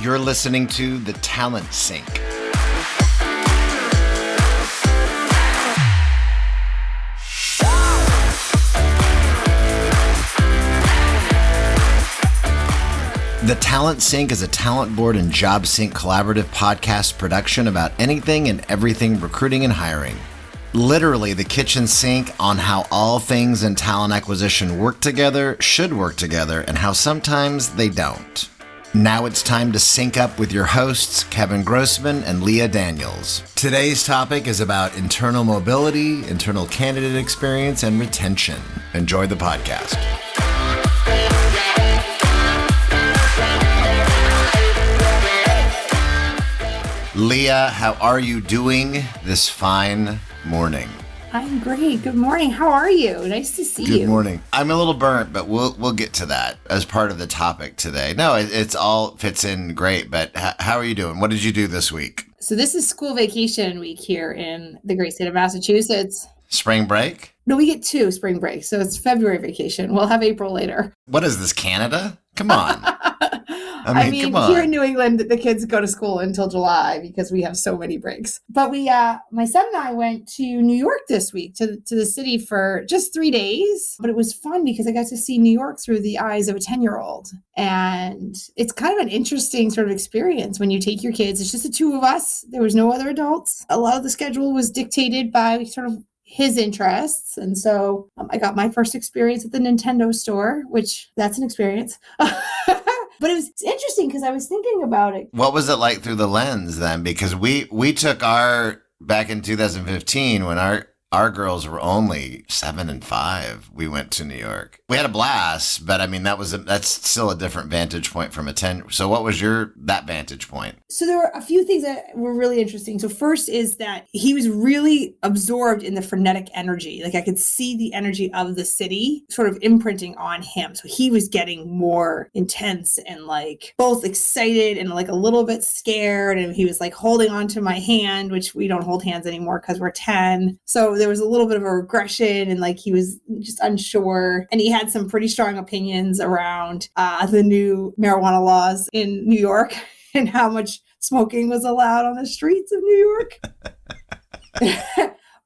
You're listening to The Talent Sync. The Talent Sync is a talent board and job sync collaborative podcast production about anything and everything recruiting and hiring. Literally the kitchen sink on how all things in talent acquisition work together, should work together, and how sometimes they don't. Now it's time to sync up with your hosts, Kevin Grossman and Leah Daniels. Today's topic is about internal mobility, internal candidate experience, and retention. Enjoy the podcast. Leah, how are you doing this fine morning? I'm great. Good morning. How are you? Nice to see you. Good morning. I'm a little burnt, but we'll get to that as part of the topic today. No, it's all fits in great, but how are you doing? What did you do this week? So this is school vacation week here in the great state of Massachusetts. Spring break? No, we get 2 spring breaks. So it's February vacation. We'll have April later. What is this, Canada? Come on. I mean, come on. Here in New England, the kids go to school until July because we have so many breaks. But my son and I went to New York this week to the city for just 3 days. But it was fun because I got to see New York through the eyes of a 10-year-old. And it's kind of an interesting sort of experience when you take your kids. It's just the 2 of us. There was no other adults. A lot of the schedule was dictated by sort of his interests. And so I got my first experience at the Nintendo store, which that's an experience. But it was interesting because I was thinking about it. What was it like through the lens then? Because we took back in 2015 when our girls were only 7 and 5, we went to New York. We had a blast, but I mean, that's still a different vantage point from a 10. So what was that vantage point? So there were a few things that were really interesting. So first is that he was really absorbed in the frenetic energy. Like I could see the energy of the city sort of imprinting on him. So he was getting more intense and like both excited and like a little bit scared. And he was like holding on to my hand, which we don't hold hands anymore because we're 10. So there was a little bit of a regression and like he was just unsure. And he had some pretty strong opinions around the new marijuana laws in New York and how much smoking was allowed on the streets of New York.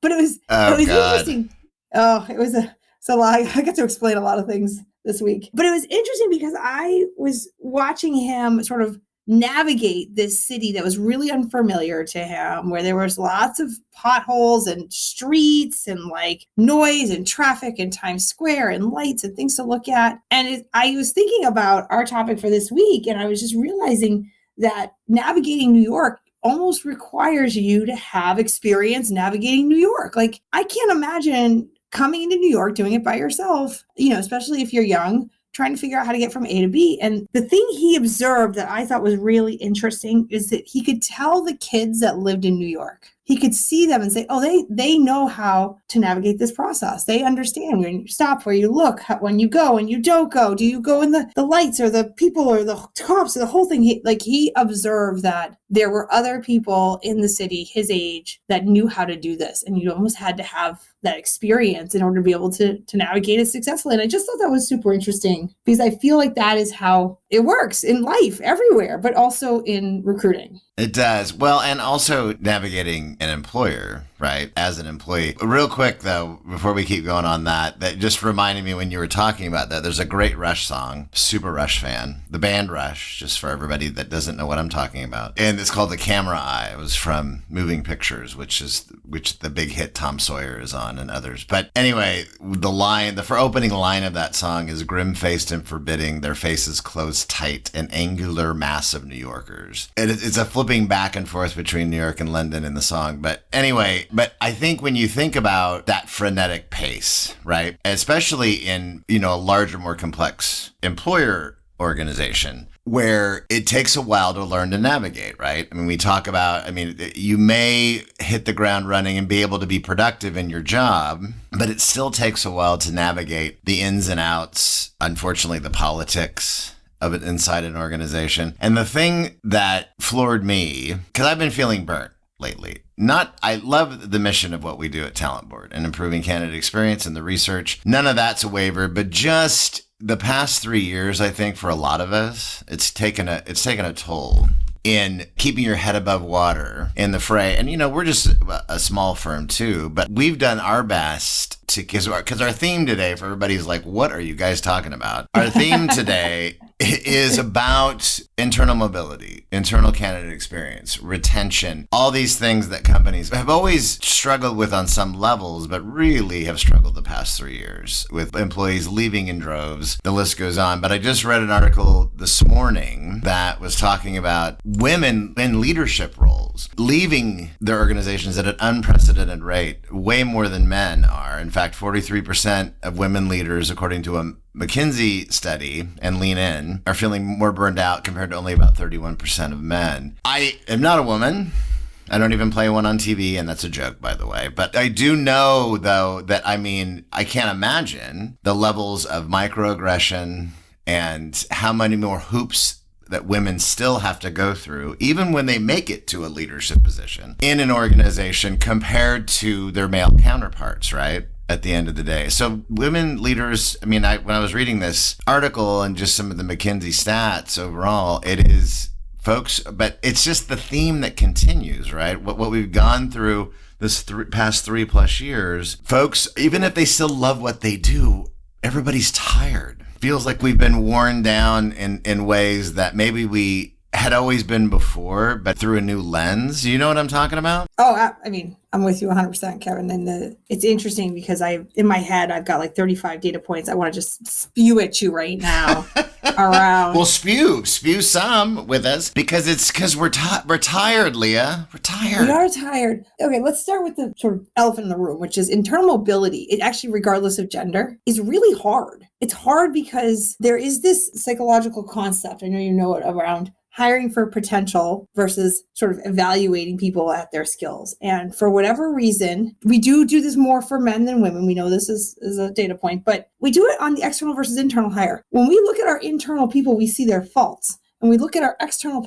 But it was interesting. Oh, it was a lot. I got to explain a lot of things this week. But it was interesting because I was watching him sort of navigate this city that was really unfamiliar to him, where there was lots of potholes and streets and like noise and traffic and Times Square and lights and things to look at. And I was thinking about our topic for this week, and I was just realizing that navigating New York almost requires you to have experience navigating New York. Like I can't imagine coming into New York, doing it by yourself, especially if you're young, trying to figure out how to get from A to B. And the thing he observed that I thought was really interesting is that he could tell the kids that lived in New York. He could see them and say, oh, they know how to navigate this process. They understand when you stop, where you look, when you go and you don't go. Do you go in the lights or the people or the cops or the whole thing? He observed that there were other people in the city his age that knew how to do this. And you almost had to have that experience in order to be able to navigate it successfully. And I just thought that was super interesting because I feel like that is how it works in life everywhere, but also in recruiting. It does. Well, and also navigating an employer, right? As an employee. Real quick, though, before we keep going on that just reminded me when you were talking about that, there's a great Rush song, super Rush fan, the band Rush, just for everybody that doesn't know what I'm talking about. And it's called The Camera Eye. It was from Moving Pictures, which the big hit Tom Sawyer is on and others. But anyway, the opening line of that song is grim-faced and forbidding, their faces closed tight, an angular mass of New Yorkers. And it's a flipping back and forth between New York and London in the song. But anyway, I think when you think about that frenetic pace, right, especially in, a larger, more complex employer organization, where it takes a while to learn to navigate, right? I mean, we talk about, you may hit the ground running and be able to be productive in your job, but it still takes a while to navigate the ins and outs, unfortunately, the politics of it inside an organization. And the thing that floored me, because I've been feeling burnt lately. I love the mission of what we do at Talent Board and improving candidate experience and the research. None of that's a waiver, but just the past 3 years, I think for a lot of us, it's taken a toll in keeping your head above water in the fray. And, we're just a small firm too, but we've done our best to, because our theme today for everybody's like, what are you guys talking about? Our theme today is about internal mobility, internal candidate experience, retention, all these things that companies have always struggled with on some levels, but really have struggled the past 3 years with employees leaving in droves. The list goes on. But I just read an article this morning that was talking about women in leadership roles leaving their organizations at an unprecedented rate, way more than men are. In fact, 43% of women leaders, according to a McKinsey study and Lean In, are feeling more burned out compared to only about 31% of men. I am not a woman. I don't even play one on TV, and that's a joke, by the way. But I do know, though, that I can't imagine the levels of microaggression and how many more hoops that women still have to go through, even when they make it to a leadership position in an organization compared to their male counterparts, right? At the end of the day. So women leaders, when I was reading this article and just some of the McKinsey stats overall, it is folks, but it's just the theme that continues, right? What we've gone through this past 3+ years, folks, even if they still love what they do, everybody's tired. Feels like we've been worn down in ways that maybe we had always been before, but through a new lens. You know what I'm talking about? Oh, I'm with you 100%, Kevin. And it's interesting because in my head, I've got like 35 data points. I want to just spew at you right now around. Well, spew some with us because we're tired, Leah. We're tired. We are tired. Okay, let's start with the sort of elephant in the room, which is internal mobility. It actually, regardless of gender, is really hard. It's hard because there is this psychological concept, I know you know it, around hiring for potential versus sort of evaluating people at their skills. And for whatever reason, we do this more for men than women. We know this is a data point, but we do it on the external versus internal hire. When we look at our internal people, we see their faults. And we look at our external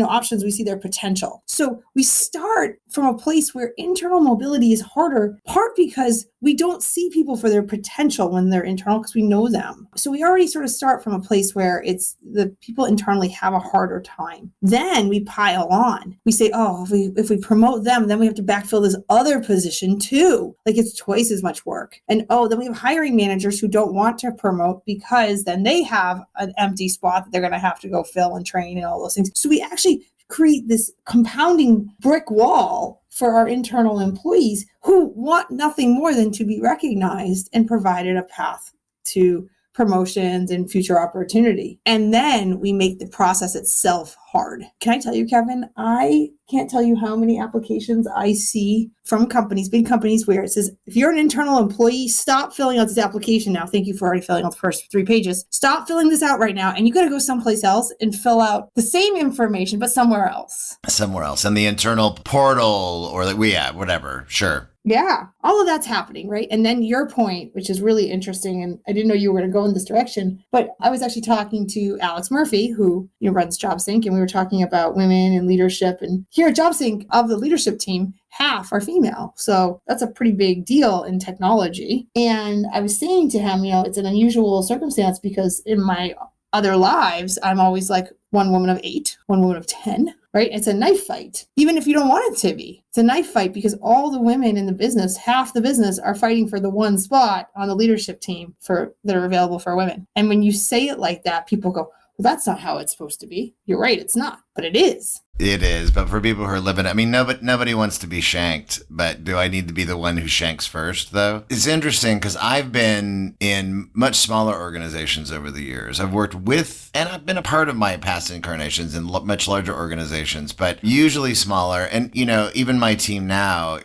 options, we see their potential. So we start from a place where internal mobility is harder, part because we don't see people for their potential when they're internal because we know them. So we already sort of start from a place where it's the people internally have a harder time. Then we pile on. We say, oh, if we promote them, then we have to backfill this other position too. Like it's twice as much work. And then we have hiring managers who don't want to promote because then they have an empty spot that they're going to have to go fill and train and all those things. So we actually create this compounding brick wall for our internal employees who want nothing more than to be recognized and provided a path to promotions and future opportunity. And then we make the process itself hard. Can I tell you, Kevin, I can't tell you how many applications I see from companies, big companies, where it says, if you're an internal employee, stop filling out this application now. Thank you for already filling out the first 3 pages. Stop filling this out right now. And you got to go someplace else and fill out the same information, but somewhere else. Somewhere else. In the internal portal or whatever. Sure. Yeah, all of that's happening, right? And then your point, which is really interesting, and I didn't know you were going to go in this direction, but I was actually talking to Alex Murphy, who runs JobSync, and we were talking about women in leadership. And here at JobSync, of the leadership team, half are female. So that's a pretty big deal in technology. And I was saying to him, it's an unusual circumstance because in my other lives, I'm always like one woman of 8, one woman of 10. Right? It's a knife fight, even if you don't want it to be. It's a knife fight because all the women in the business, half the business, are fighting for the one spot on the leadership team that are available for women. And when you say it like that, people go, well, that's not how it's supposed to be. You're right, it's not, but it is. It is, but for people who are living, nobody wants to be shanked, but do I need to be the one who shanks first, though? It's interesting because I've been in much smaller organizations over the years. I've worked with, and I've been a part of my past incarnations in much larger organizations, but usually smaller. And, even my team now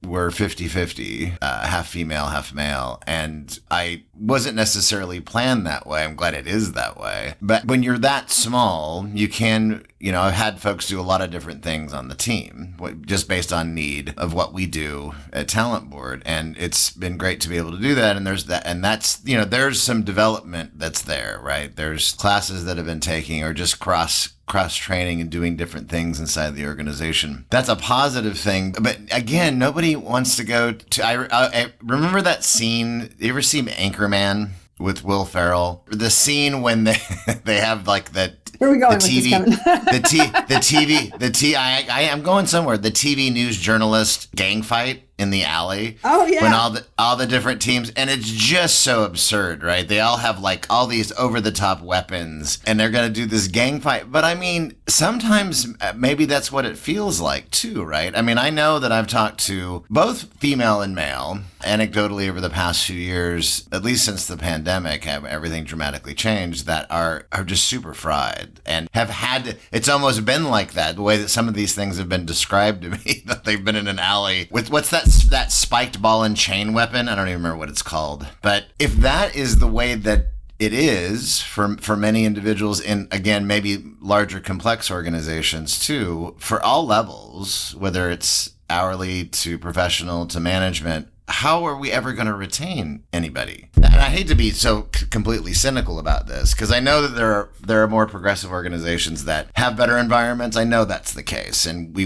we're 50-50, half female, half male. And I wasn't necessarily planned that way. I'm glad it is that way. But when you're that small, you can I've had folks do a lot of different things on the team, just based on need of what we do at Talent Board. And it's been great to be able to do that. And there's some development that's there, right? There's classes that have been taking or just cross training and doing different things inside the organization. That's a positive thing. But again, nobody wants to go to, I remember that scene. You ever see Anchorman with Will Ferrell? The scene when they have like that. Where are we going the with TV, this, Kevin? I'm going somewhere. The TV news journalist gang fight in the alley. Oh yeah. When all the different teams, and it's just so absurd, right? They all have like all these over the top weapons, and they're gonna do this gang fight. But I mean, sometimes maybe that's what it feels like too, right? I mean, I know that I've talked to both female and male, anecdotally over the past few years, at least since the pandemic, have everything dramatically changed, that are just super fried and have had. It's almost been like that, the way that some of these things have been described to me, that they've been in an alley with what's that spiked ball and chain weapon. I don't even remember what it's called. But if that is the way that it is for many individuals in, again, maybe larger complex organizations too, for all levels, whether it's hourly to professional to management, how are we ever going to retain anybody? And I hate to be so completely cynical about this, because I know that there are more progressive organizations that have better environments. I know that's the case. And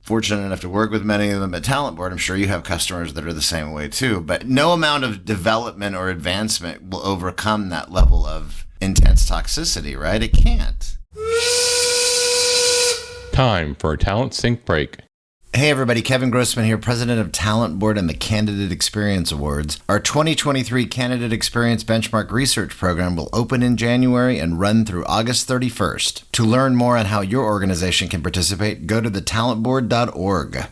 fortunate enough to work with many of them at Talent Board. I'm sure you have customers that are the same way too. But no amount of development or advancement will overcome that level of intense toxicity, right? It can't. Time for a Talent Sync break. Hey everybody, Kevin Grossman here, president of Talent Board and the Candidate Experience Awards. Our 2023 Candidate Experience Benchmark Research Program will open in January and run through August 31st. To learn more on how your organization can participate, go to thetalentboard.org.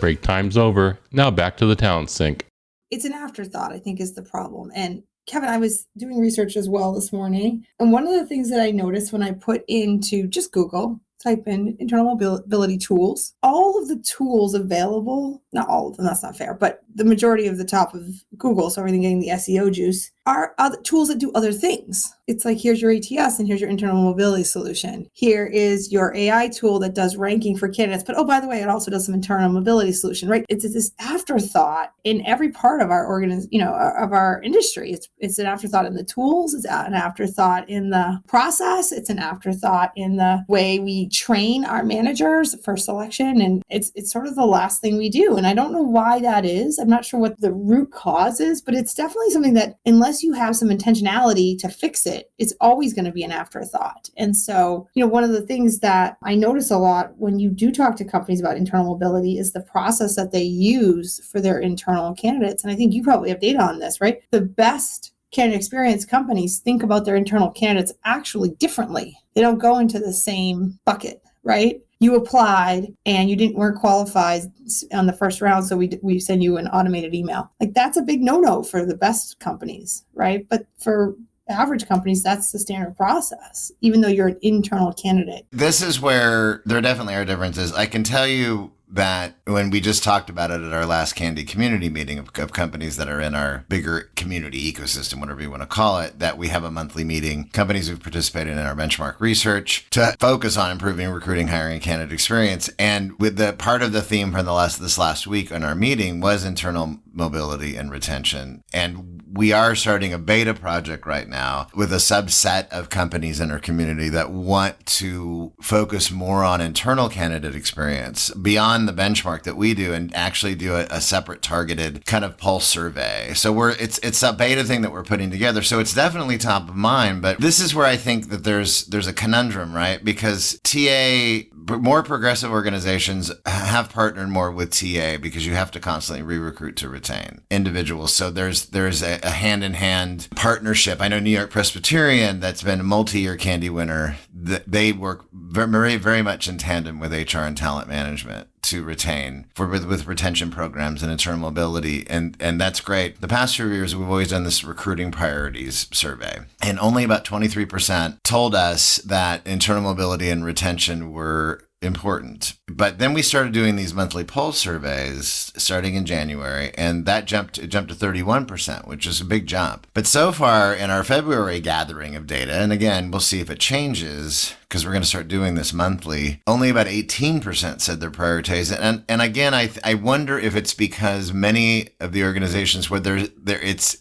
Break time's over. Now back to the Talent Sync. It's an afterthought, I think, is the problem. And Kevin, I was doing research as well this morning. And one of the things that I noticed when I put into just Google, type in internal mobility tools, all of the tools available, not all of them, that's not fair, but the majority of the top of Google, so everything getting the SEO juice, are other tools that do other things. It's like, here's your ATS and here's your internal mobility solution. Here is your AI tool that does ranking for candidates. But oh, by the way, it also does some internal mobility solution, right? It's this afterthought in every part of our of our industry. It's an afterthought in the tools. It's an afterthought in the process. It's an afterthought in the way we train our managers for selection. And it's sort of the last thing we do. And I don't know why that is. I'm not sure what the root cause is, but it's definitely something that unless you have some intentionality to fix it, it's always going to be an afterthought. And so, one of the things that I notice a lot when you do talk to companies about internal mobility is the process that they use for their internal candidates. And I think you probably have data on this, right? The best candidate experience companies think about their internal candidates actually differently. They don't go into the same bucket, right? You applied and you weren't qualified on the first round, so we send you an automated email. Like, that's a big no-no for the best companies, right? But for average companies, that's the standard process, even though you're an internal candidate. This is where there definitely are differences. I can tell you that when we just talked about it at our last Candy community meeting of companies that are in our bigger community ecosystem, whatever you want to call it, that we have a monthly meeting, companies who've participated in our benchmark research to focus on improving recruiting, hiring, and candidate experience. And with the part of the theme from this last week in our meeting was internal mobility and retention. And we are starting a beta project right now with a subset of companies in our community that want to focus more on internal candidate experience beyond the benchmark that we do, and actually do a separate targeted kind of pulse survey. So it's a beta thing that we're putting together. So it's definitely top of mind, but this is where I think that there's a conundrum, right? Because more progressive organizations have partnered more with TA because you have to constantly re-recruit to retain individuals. So there's a hand-in-hand partnership. I know New York Presbyterian, that's been a multi-year Candy winner, they work very, very much in tandem with HR and talent management to retain with retention programs and internal mobility. And that's great. The past few years, we've always done this recruiting priorities survey, and only about 23% told us that internal mobility and retention were important. But then we started doing these monthly pulse surveys starting in January, and it jumped to 31%, which is a big jump. But so far in our February gathering of data, and again, we'll see if it changes because we're going to start doing this monthly, only about 18% said they're prioritizing. And again, I wonder if it's because many of the organizations where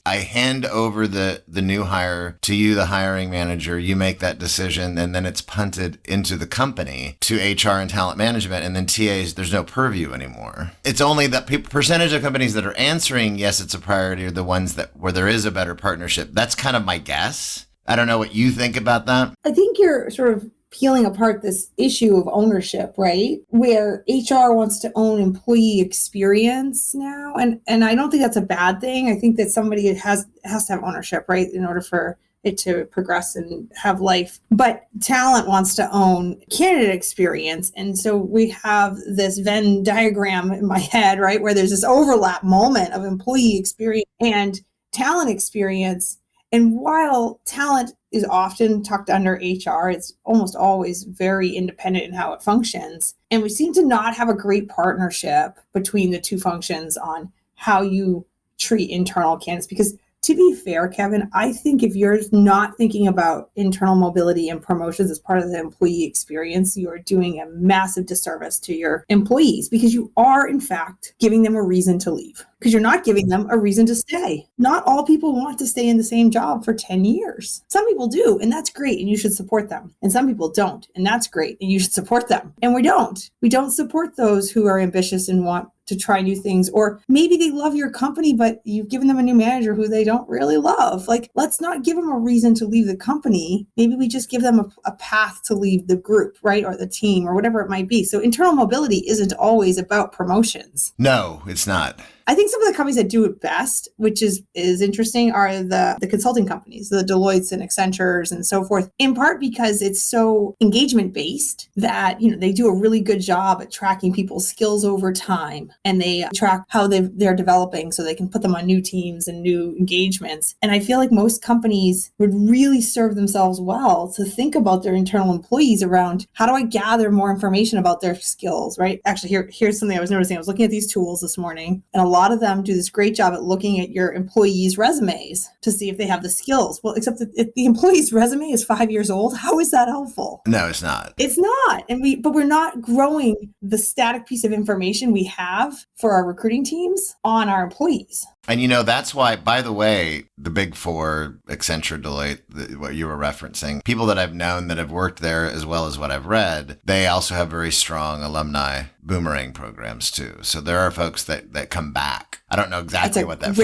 I hand over the new hire to you, the hiring manager, you make that decision, and then it's punted into the company to HR and talent management, and then TAs, there's no purview anymore. It's only the percentage of companies that are answering, yes, it's a priority, are the ones where there is a better partnership. That's kind of my guess. I don't know what you think about that. I think you're sort of peeling apart this issue of ownership, right? Where HR wants to own employee experience now. And I don't think that's a bad thing. I think that somebody has to have ownership, right? In order for it to progress and have life. But talent wants to own candidate experience. And so we have this Venn diagram in my head, right? Where there's this overlap moment of employee experience and talent experience. And while talent is often tucked under HR, it's almost always very independent in how it functions. And we seem to not have a great partnership between the two functions on how you treat internal candidates. Because to be fair, Kevin, I think if you're not thinking about internal mobility and promotions as part of the employee experience, you are doing a massive disservice to your employees because you are, in fact, giving them a reason to leave because you're not giving them a reason to stay. Not all people want to stay in the same job for 10 years. Some people do, and that's great, and you should support them. And some people don't, and that's great, and you should support them. And we don't. We don't support those who are ambitious and want to try new things, or maybe they love your company, but you've given them a new manager who they don't really love. Like, let's not give them a reason to leave the company. Maybe we just give them a path to leave the group, right? Or the team or whatever it might be. So internal mobility isn't always about promotions. No, it's not. I think some of the companies that do it best, which is interesting, are the consulting companies, the Deloittes and Accentures and so forth, in part because it's so engagement based that, they do a really good job at tracking people's skills over time, and they track how they're developing so they can put them on new teams and new engagements. And I feel like most companies would really serve themselves well to think about their internal employees around how do I gather more information about their skills, right? Actually, here's something I was noticing. I was looking at these tools this morning, and a lot of them do this great job at looking at your employees' resumes to see if they have the skills. Well, except that if the employee's resume is 5 years old, how is that helpful? No, it's not. It's not. But we're not growing the static piece of information we have for our recruiting teams on our employees. And that's why, by the way, the big four, Accenture, Deloitte, what you were referencing, people that I've known that have worked there as well as what I've read, they also have very strong alumni boomerang programs too. So there are folks that come back. I don't know exactly what that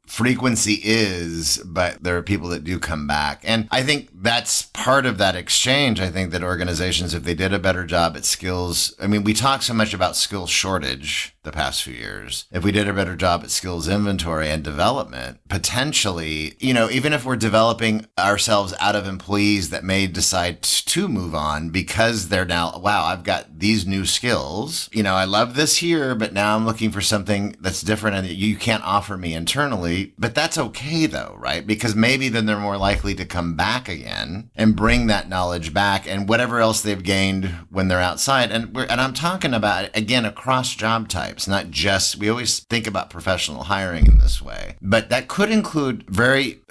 frequency is, but there are people that do come back. And I think that's part of that exchange. I think that organizations, if they did a better job at skills, we talk so much about skills shortage the past few years. If we did a better job at skills inventory and development, potentially, even if we're developing ourselves out of employees that may decide to move on because they're now, wow, I've got these new skills. I love this here, but now I'm looking for something that's different and you can't offer me internally. But that's okay though, right? Because maybe then they're more likely to come back again and bring that knowledge back and whatever else they've gained when they're outside. And I'm talking about, again, across job types, not just, we always think about professional hiring in this way, but that could include very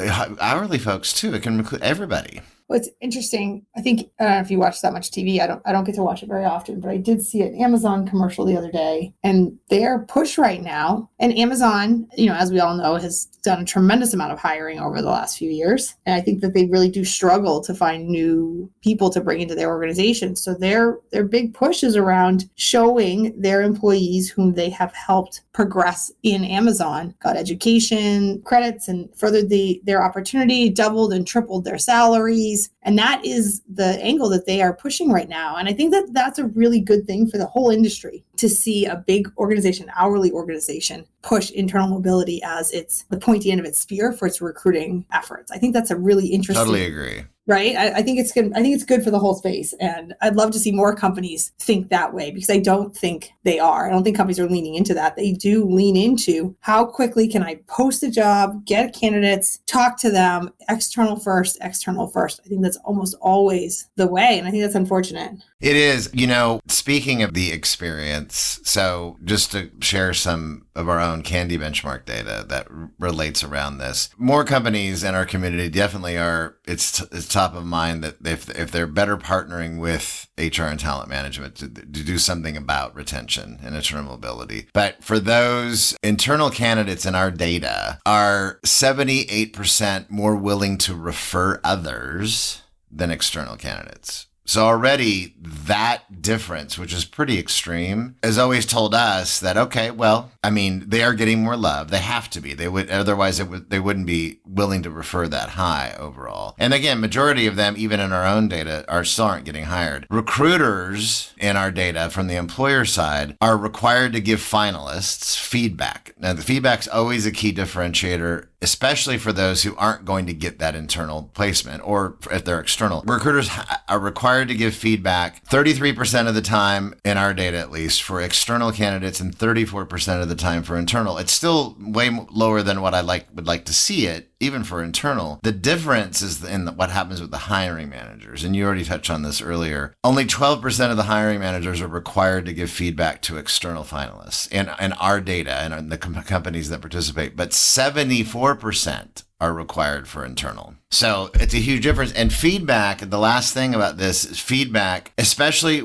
hourly folks too. It can include everybody. Well, it's interesting. I think, I don't know if you watch that much TV. I don't get to watch it very often, but I did see an Amazon commercial the other day, and their push right now, and Amazon, as we all know, has done a tremendous amount of hiring over the last few years. And I think that they really do struggle to find new people to bring into their organization. So their big push is around showing their employees whom they have helped progress in Amazon, got education credits and furthered their opportunity, doubled and tripled their salaries. And that is the angle that they are pushing right now. And I think that that's a really good thing for the whole industry to see a big organization, hourly organization, push internal mobility as the pointy end of its spear for its recruiting efforts. I think that's a really interesting. Totally agree. right? I think it's good. I think it's good for the whole space. And I'd love to see more companies think that way, because I don't think they are. I don't think companies are leaning into that. They do lean into how quickly can I post a job, get candidates, talk to them, external first, external first. I think that's almost always the way. And I think that's unfortunate. It is. Speaking of the experience, so just to share some of our own Candy benchmark data that relates around this, more companies in our community definitely are, it's top of mind that if they're better partnering with HR and talent management to do something about retention and internal mobility. But for those internal candidates in our data are 78% more willing to refer others than external candidates. So already that difference, which is pretty extreme, has always told us that, okay, well, I mean, they are getting more love. They have to be. They would, otherwise they wouldn't be willing to refer that high overall. And again, majority of them, even in our own data, still aren't getting hired. Recruiters in our data from the employer side are required to give finalists feedback. Now, the feedback's always a key differentiator, especially for those who aren't going to get that internal placement, or if they're external. Recruiters are required to give feedback 33% of the time, in our data at least, for external candidates and 34% of the time for internal. It's still way lower than what I would like to see it, even for internal. The difference is in what happens with the hiring managers. And you already touched on this earlier. Only 12% of the hiring managers are required to give feedback to external finalists in our data and in the companies that participate, but 74% are required for internal. So it's a huge difference. And feedback, the last thing about this is feedback, especially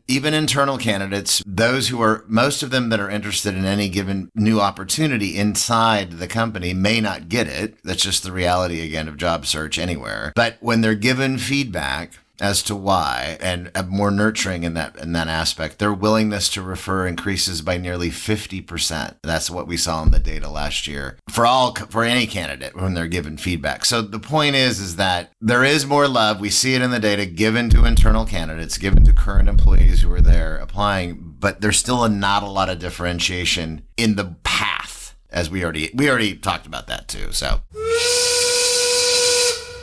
even internal candidates, those who are, most of them that are interested in any given new opportunity inside the company may not get it. That's just the reality, again, of job search anywhere. But when they're given feedback as to why, and more nurturing in that aspect, their willingness to refer increases by nearly 50%. That's what we saw in the data last year for any candidate when they're given feedback. So the point is that there is more love. We see it in the data given to internal candidates, given to current employees who are there applying, but there's still not a lot of differentiation in the path, as we already talked about that too. So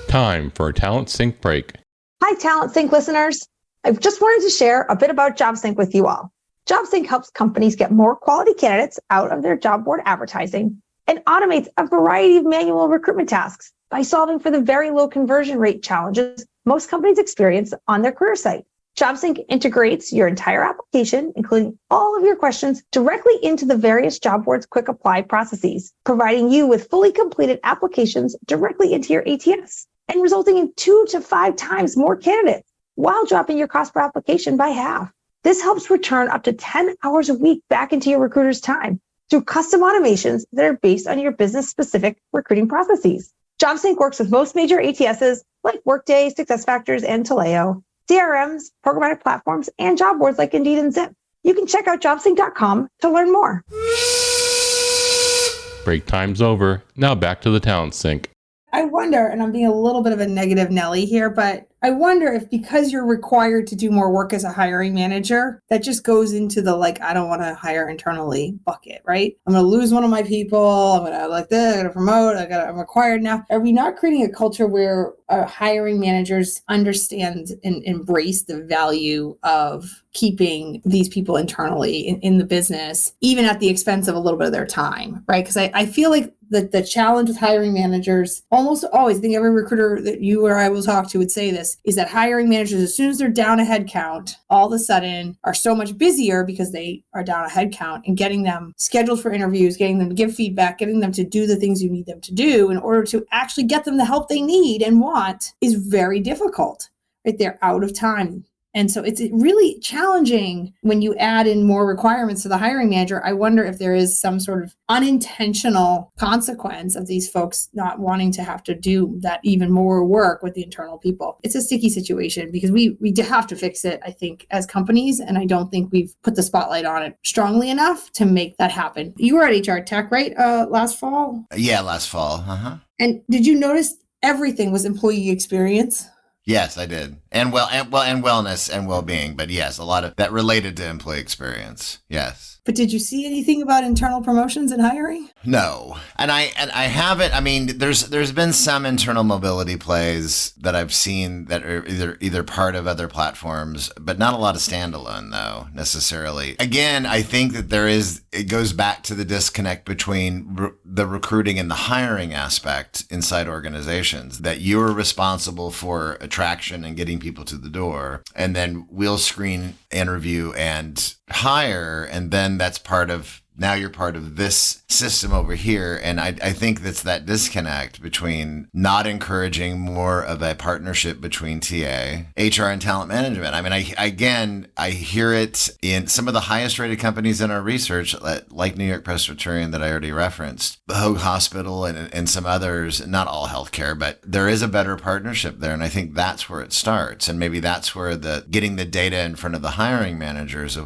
time for a Talent Sync break. Hi, Talent Sync listeners. I just wanted to share a bit about JobSync with you all. JobSync helps companies get more quality candidates out of their job board advertising and automates a variety of manual recruitment tasks by solving for the very low conversion rate challenges most companies experience on their career site. JobSync integrates your entire application, including all of your questions, directly into the various job boards' quick apply processes, providing you with fully completed applications directly into your ATS, and resulting in 2 to 5 times more candidates while dropping your cost per application by half. This helps return up to 10 hours a week back into your recruiter's time through custom automations that are based on your business-specific recruiting processes. JobSync works with most major ATSs like Workday, SuccessFactors, and Taleo, CRMs, programmatic platforms, and job boards like Indeed and Zip. You can check out jobsync.com to learn more. Break time's over. Now back to the Talent Sync. I wonder, and I'm being a little bit of a negative Nelly here, but I wonder if because you're required to do more work as a hiring manager, that just goes into the I don't want to hire internally bucket, right? I'm going to lose one of my people. I'm going to promote. I'm required now. Are we not creating a culture where hiring managers understand and embrace the value of keeping these people internally in the business, even at the expense of a little bit of their time, right? Because I feel like the challenge with hiring managers, almost always, I think every recruiter that you or I will talk to would say this, is that hiring managers, as soon as they're down a head count, all of a sudden are so much busier because they are down a head count, and getting them scheduled for interviews, getting them to give feedback, getting them to do the things you need them to do in order to actually get them the help they need and want is very difficult, right? They're out of time. And so it's really challenging when you add in more requirements to the hiring manager. I wonder if there is some sort of unintentional consequence of these folks not wanting to have to do that even more work with the internal people. It's a sticky situation because we have to fix it, I think, as companies. And I don't think we've put the spotlight on it strongly enough to make that happen. You were at HR Tech, right? Last fall? Yeah, last fall. Uh-huh. And did you notice everything was employee experience? Yes, I did. And wellness and well-being. But yes, a lot of that related to employee experience. Yes. But did you see anything about internal promotions and hiring? No. And I haven't. I mean, there's been some internal mobility plays that I've seen that are either part of other platforms, but not a lot of standalone though, necessarily. Again, I think that it goes back to the disconnect between the recruiting and the hiring aspect inside organizations, that you're responsible for attraction and getting people to the door, and then we'll screen, interview, and hire, and then now you're part of this system over here. And I think that's that disconnect between not encouraging more of a partnership between TA, HR, and talent management. I mean, I hear it in some of the highest rated companies in our research, like New York Presbyterian that I already referenced, the Hoag Hospital, and some others, not all healthcare, but there is a better partnership there. And I think that's where it starts. And maybe that's where getting the data in front of the hiring managers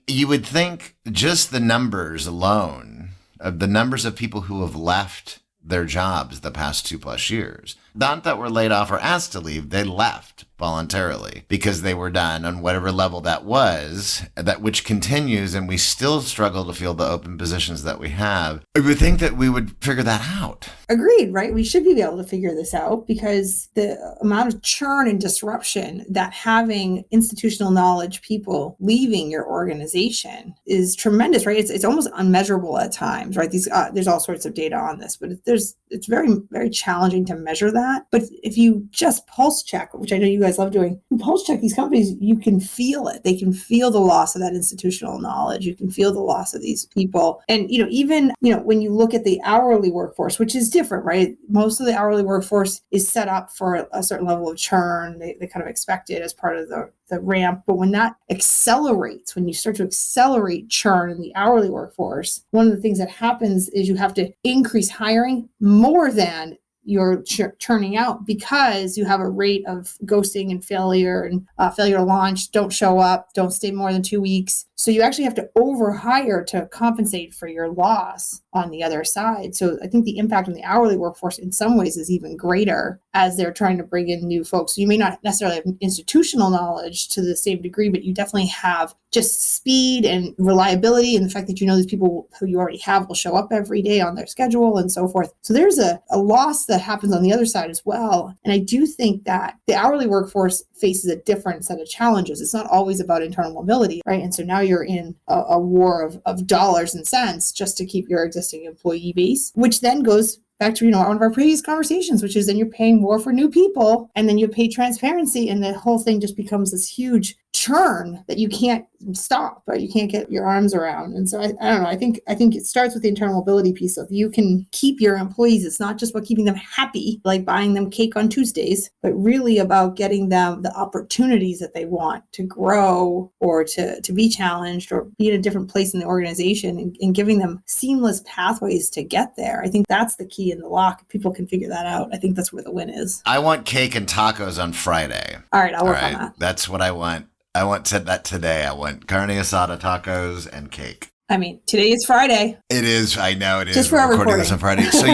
you would think just the numbers alone of the numbers of people who have left their jobs the past 2+ years, not that were laid off or asked to leave, they left voluntarily because they were done on whatever level that was, which continues, and we still struggle to fill the open positions that we have. I would think that we would figure that out. Agreed, right? We should be able to figure this out because the amount of churn and disruption that having institutional knowledge people leaving your organization is tremendous, right? It's almost unmeasurable at times, right? There's all sorts of data on this, but it's very, very challenging to measure that. But if you just pulse check, which I know you guys love doing, you pulse check these companies, you can feel it. They can feel the loss of that institutional knowledge. You can feel the loss of these people. And, even when you look at the hourly workforce, which is different, right? Most of the hourly workforce is set up for a certain level of churn. They kind of expect it as part of the ramp. But when that accelerates, when you start to accelerate churn in the hourly workforce, one of the things that happens is you have to increase hiring more than you're churning out because you have a rate of ghosting and failure and failure to launch, don't show up, don't stay more than 2 weeks. So you actually have to overhire to compensate for your loss on the other side. So I think the impact on the hourly workforce in some ways is even greater as they're trying to bring in new folks. So you may not necessarily have institutional knowledge to the same degree, but you definitely have just speed and reliability and the fact that these people who you already have will show up every day on their schedule and so forth. So there's a loss that happens on the other side as well. And I do think that the hourly workforce faces a different set of challenges. It's not always about internal mobility, right? And so now you're in a war of dollars and cents just to keep your existing employee base, which then goes back to one of our previous conversations, which is then you're paying more for new people, and then you pay transparency, and the whole thing just becomes this huge churn that you can't stop, or you can't get your arms around. And so I don't know. I think it starts with the internal mobility piece of you can keep your employees. It's not just about keeping them happy, like buying them cake on Tuesdays, but really about getting them the opportunities that they want to grow or to be challenged or be in a different place in the organization, and giving them seamless pathways to get there. I think that's the key in the lock. If people can figure that out, I think that's where the win is. I want cake and tacos on Friday. All right, I'll work on that. That's what I want. I want that today. I want carne asada, tacos, and cake. I mean, today is Friday. It is. I know it is. Just for our recording this on Friday. So,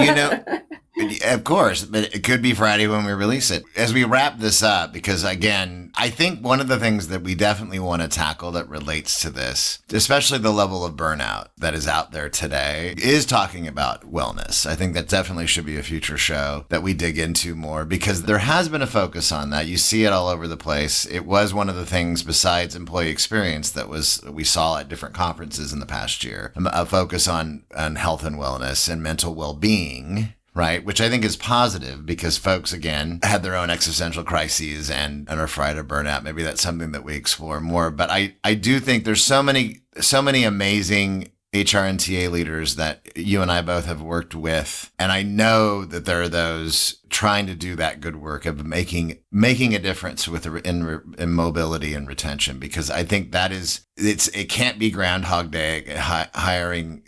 of course, but it could be Friday when we release it. As we wrap this up, because again, I think one of the things that we definitely want to tackle that relates to this, especially the level of burnout that is out there today, is talking about wellness. I think that definitely should be a future show that we dig into more, because there has been a focus on that. You see it all over the place. It was one of the things besides employee experience that we saw at different conferences in the past year, a focus on health and wellness and mental well-being. Right, which I think is positive because folks, again, had their own existential crises and are afraid of burnout. Maybe that's something that we explore more. But I do think there's so many amazing HR and TA leaders that you and I both have worked with. And I know that there are those trying to do that good work of making a difference in mobility and retention, because I think it can't be Groundhog Day hiring,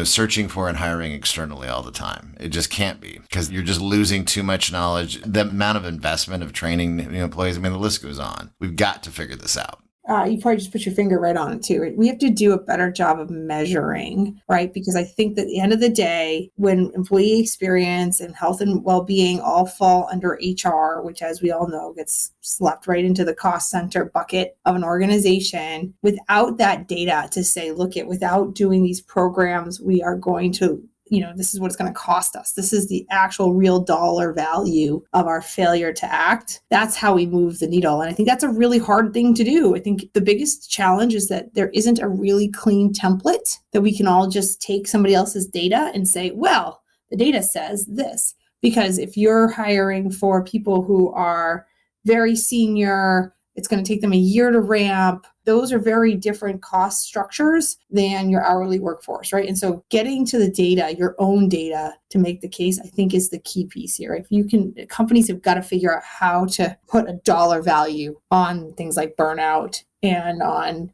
searching for and hiring externally all the time. It just can't be, because you're just losing too much knowledge. The amount of investment of training employees, the list goes on. We've got to figure this out. you probably just put your finger right on it too. Right? We have to do a better job of measuring, right? Because I think that at the end of the day, when employee experience and health and well-being all fall under HR, which as we all know gets slapped right into the cost center bucket of an organization, without that data to say, look, without doing these programs, we are going to, this is what it's going to cost us. This is the actual real dollar value of our failure to act. That's how we move the needle. And I think that's a really hard thing to do. I think the biggest challenge is that there isn't a really clean template that we can all just take somebody else's data and say, well, the data says this. Because if you're hiring for people who are very senior, it's going to take them a year to ramp. Those are very different cost structures than your hourly workforce, right? And so getting to the data, your own data to make the case, I think is the key piece here. If you can, companies have got to figure out how to put a dollar value on things like burnout and on,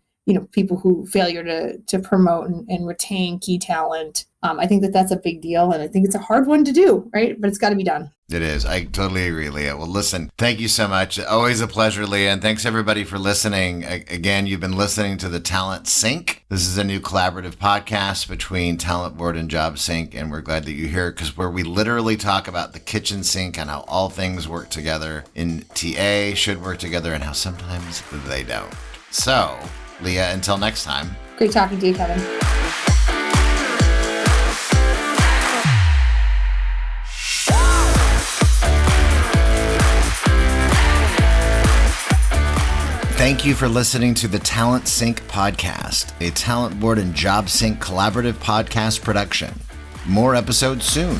people who failure to promote and retain key talent. I think that that's a big deal. And I think it's a hard one to do, right? But it's got to be done. It is. I totally agree, Leah. Well, listen, thank you so much. Always a pleasure, Leah. And thanks everybody for listening. Again, you've been listening to the Talent Sync. This is a new collaborative podcast between Talent Board and Job Sync. And we're glad that you're here because where we literally talk about the kitchen sink and how all things work together in TA, should work together, and how sometimes they don't. So, Leah, until next time. Great talking to you, Kevin. Thank you for listening to the Talent Sync podcast, a Talent Board and Job Sync collaborative podcast production. More episodes soon.